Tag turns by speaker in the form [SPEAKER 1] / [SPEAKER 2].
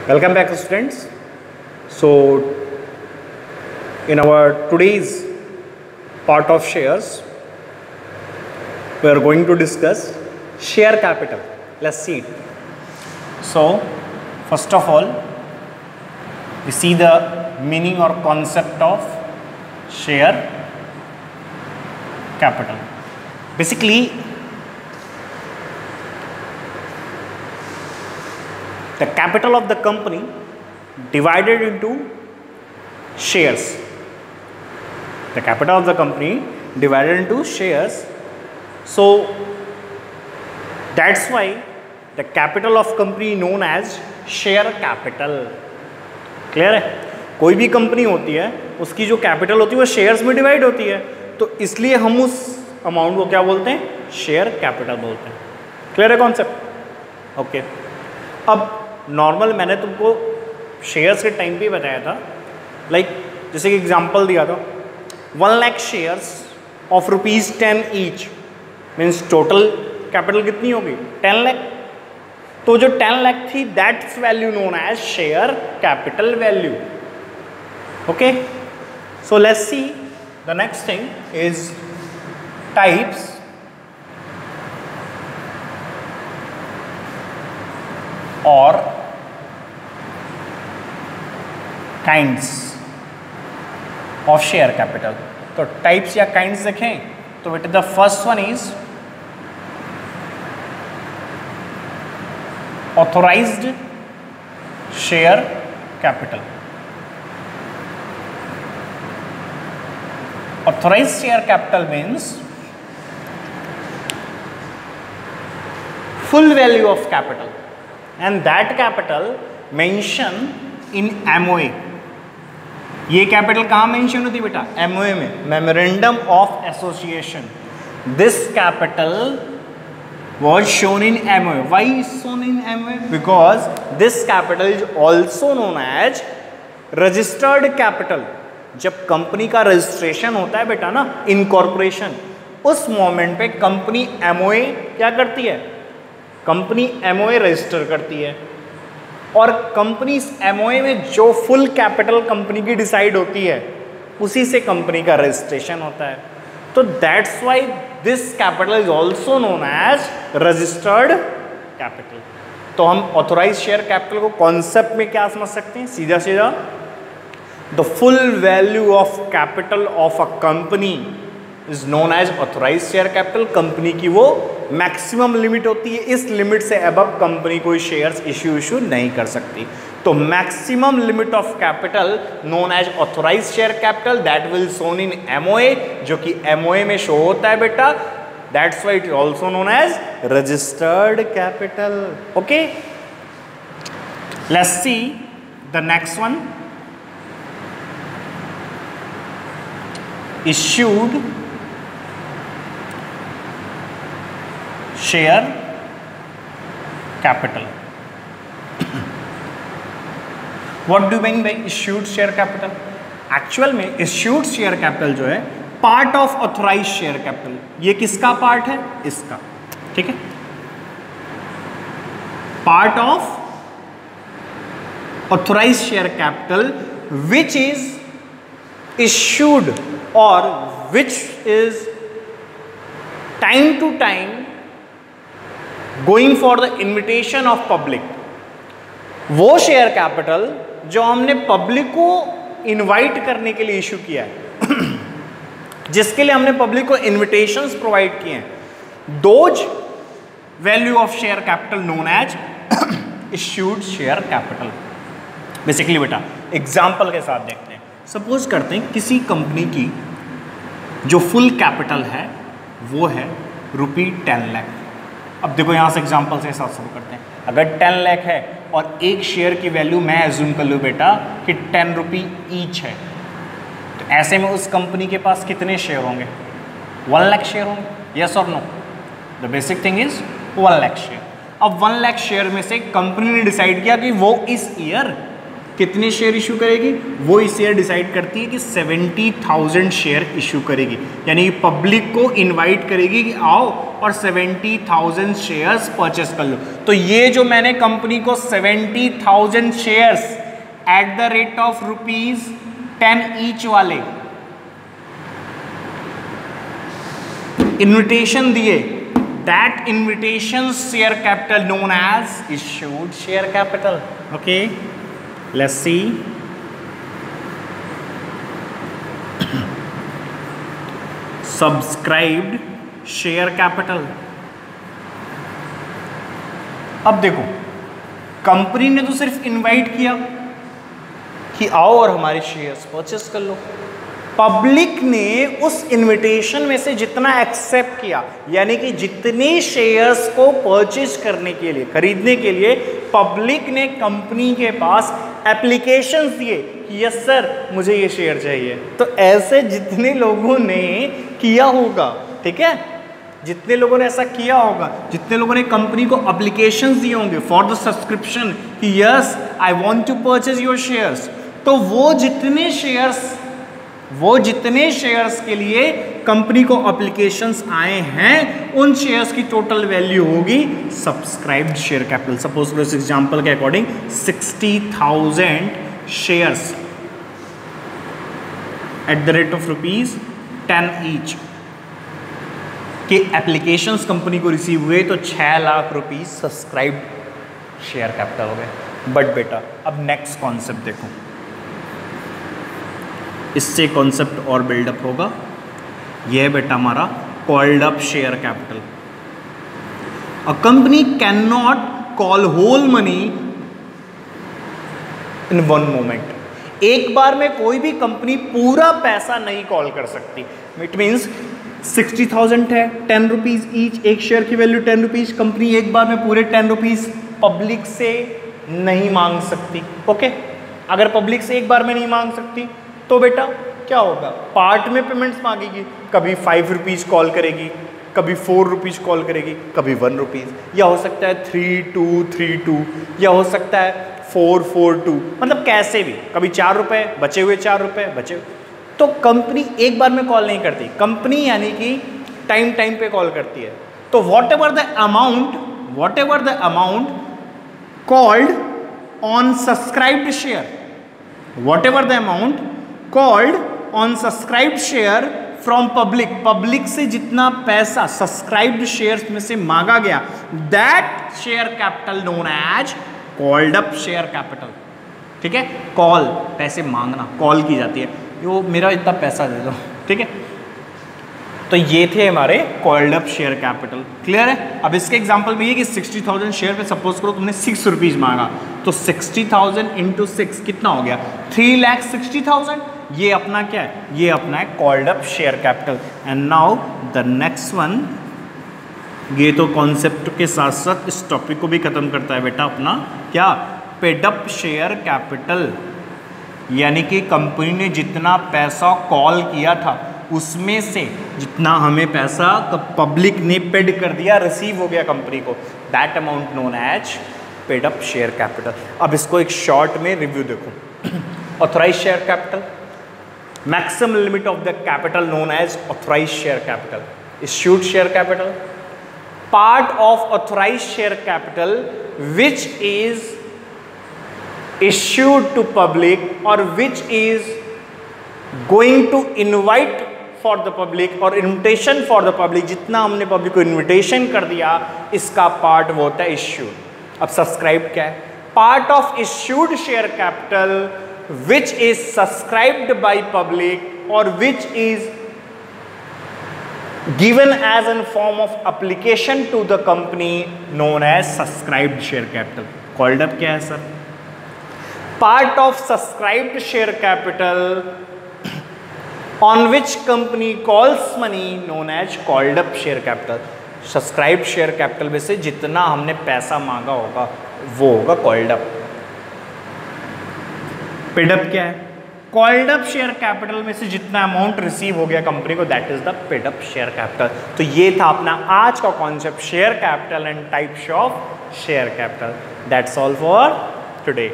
[SPEAKER 1] Welcome back, students. So, in our today's part of shares, we are going to discuss share capital. Let's see it. So, first of all, we see the meaning or concept of share capital. Basically, the capital of the company divided into shares. The capital of the company divided into shares. So that's why the capital of company known as share capital. Clear है? कोई भी company होती है उसकी जो capital होती है वो शेयर्स में डिवाइड होती है, तो इसलिए हम उस अमाउंट को क्या बोलते हैं? शेयर कैपिटल बोलते हैं. क्लियर है कॉन्सेप्ट? ओके. अब नॉर्मल मैंने तुमको शेयर्स के टाइम पे बताया था, लाइक जैसे कि एग्जांपल दिया था 1 lakh shares of ₹10 each means total capital कितनी होगी? 10 लाख. तो जो 10 लाख थी that's value known as share capital value. Okay, so let's see the next thing is types और काइंड्स ऑफ शेयर कैपिटल. तो टाइप्स या काइंड्स देखें तो बेटे the first one is authorised share capital. Authorised share capital means full value of capital and that capital mention in MOA. ये capital कहाँ mention होती है बेटा? MOA में, memorandum of association. This capital was shown in MOA. Why is shown in MOA? Because this capital is also known as registered capital. जब company का registration होता है बेटा ना, इनकॉर्पोरेशन, उस मोमेंट पे कंपनी MOA क्या करती है? कंपनी MOA रजिस्टर करती है और कंपनी इस MOA में जो फुल कैपिटल कंपनी की डिसाइड होती है उसी से कंपनी का रजिस्ट्रेशन होता है. तो that's why this capital is also known as registered capital. तो हम ऑथोराइज शेयर कैपिटल को कॉन्सेप्ट में क्या समझ सकते हैं? सीधा सीधा the full value of capital of a company is known as authorise share capital. Company की वो मैक्सिमम लिमिट होती है, इस लिमिट से अबव कंपनी कोई शेयर्स इश्यू नहीं कर सकती. तो maximum limit of capital known as authorise share capital that will shown in MOA, जो कि MOA में शो होता है बेटा. That's why it is also known as registered capital. Okay, let's see the next one. Issued share capital. What do mean by issued share capital? Actual में issued share capital जो है part of authorise share capital. ये किसका part है? इसका. ठीक है, part of authorise share capital which is issued और which is time to time going for the invitation of public. वो शेयर कैपिटल जो हमने पब्लिक को इनवाइट करने के लिए इशू किया है, जिसके लिए हमने पब्लिक को इनविटेशंस प्रोवाइड किए हैं, those value of share capital known as issued share capital. Basically बेटा एग्जांपल के साथ देखते हैं. सपोज करते हैं किसी कंपनी की जो फुल कैपिटल है वो है ₹10 लाख. अब देखो यहाँ से एग्जांपल से साथ शुरू करते हैं. अगर 10 लाख है और एक शेयर की वैल्यू मैं एज्यूम कर लूँ बेटा कि ₹10 ईच है, तो ऐसे में उस कंपनी के पास कितने शेयर होंगे? 1 लाख शेयर होंगे. यस और no? The basic thing is 1 lakh share. अब 1 लाख शेयर में से कंपनी ने डिसाइड किया कि वो इस ईयर कितने शेयर इशू करेगी, वो इस ईयर डिसाइड करती है कि 70,000 शेयर इशू करेगी, यानी पब्लिक को इनवाइट करेगी कि आओ और 70,000 शेयर्स परचेस कर लो। तो ये जो मैंने कंपनी को 70,000 shares at the rate of ₹10 each वाले इन्विटेशन दिए, that invitation share capital known as issued share capital. Okay, let's see. Subscribed share capital. अब देखो, कंपनी ने तो सिर्फ इनवाइट किया कि आओ और हमारे शेयर्स परचेस कर लो। पब्लिक ने उस इनविटेशन में से जितना एक्सेप्ट किया, यानी कि जितने शेयर्स को परचेज करने के लिए, खरीदने के लिए पब्लिक ने कंपनी के पास एप्लीकेशंस दिए कि यस सर मुझे ये शेयर चाहिए। तो ऐसे जितने लोगों ने किया होगा, ठीक है, जितने लोगों ने ऐसा किया होगा, जितने लोगों ने कंपनी को एप्लीकेशंस दिए होंगे फॉर द सब्सक्रिप्शन कि yes I want to purchase your shares, तो वो जितने शेयर्स के लिए कंपनी को एप्लीकेशंस आए हैं, उन शेयर्स की टोटल वैल्यू होगी सब्सक्राइब्ड शेयर कैपिटल। सपोज इस एग्जांपल के according 60,000 shares at the rate of ₹10 each के एप्लीकेशंस कंपनी को रिसीव हुए, तो 6 lakh rupees subscribed share capital हो गए। बट बेटा अब नेक्स्ट कॉन्सेप्ट देखो, इससे कॉन्सेप्ट और बिल्डअप होगा। यह बेटा हमारा called up share capital. A company can not call whole money in one moment. एक बार में कोई भी कंपनी पूरा पैसा नहीं कॉल कर सकती। इट मीन्स 60,000 है, ₹10 ईच, एक शेयर की वैल्यू ₹10। कंपनी एक बार में पूरे ₹10 पब्लिक से नहीं मांग सकती। ओके, अगर पब्लिक से एक बार में नहीं मांग सकती तो बेटा क्या होगा, पार्ट में पेमेंट्स मांगेगी। कभी ₹5 कॉल करेगी, कभी ₹4 कॉल करेगी, कभी ₹1, या हो सकता है 3232, या हो सकता है 442, मतलब कैसे भी, कभी ₹4 बचे हुए ₹4 बचे हुए। तो कंपनी एक बार में कॉल नहीं करती, कंपनी यानी कि टाइम पे कॉल करती है। तो whatever the amount called on subscribed share, whatever the amount called on subscribed share from public से जितना पैसा सब्सक्राइब्ड शेयर्स में से मांगा गया, that share capital known as called up share capital. ठीक है, कॉल पैसे मांगना, कॉल की जाती है, यो मेरा इतना पैसा दे दो, ठीक है। तो ये थे हमारे called up share capital. Clear है। अब इसके एग्जांपल में ये कि 60,000 शेयर पे सपोज करो तुमने ₹6 मांगा, तो 60,000 इंटू 6 कितना हो गया, 3,60,000। ये अपना क्या है, ये अपना है called up share capital. And now the next one, ये तो कॉन्सेप्ट के साथ साथ इस टॉपिक को भी खत्म करता है बेटा अपना, क्या, पेड अप शेयर कैपिटल। यानी कि कंपनी ने जितना पैसा कॉल किया था उसमें से जितना हमें पैसा पब्लिक ने पेड कर दिया, रिसीव हो गया कंपनी को, that amount known as paid up share capital. अब इसको एक शॉर्ट में रिव्यू देखो। Authorise share capital, maximum limit of the capital known as authorise share capital. Issued share capital, part of authorise share capital which is issued to public or which is going to invite for the public or invitation for the public, जितना हमने public को invitation कर दिया इसका part वो होता है issued. अब सब्सक्राइब क्या है, part of issued share capital which is subscribed by public और which is given as in form of application to the company known as subscribed share capital। called up क्या है sir, part of subscribed share capital on which company calls money known as called up share capital। subscribed share capital में से जितना हमने पैसा मांगा होगा वो होगा called up। paid up क्या है, कॉल्ड अप शेयर कैपिटल में से जितना अमाउंट रिसीव हो गया कंपनी को, that is the paid up share capital. तो ये था अपना आज का concept, share capital and types of share capital. That's all for today.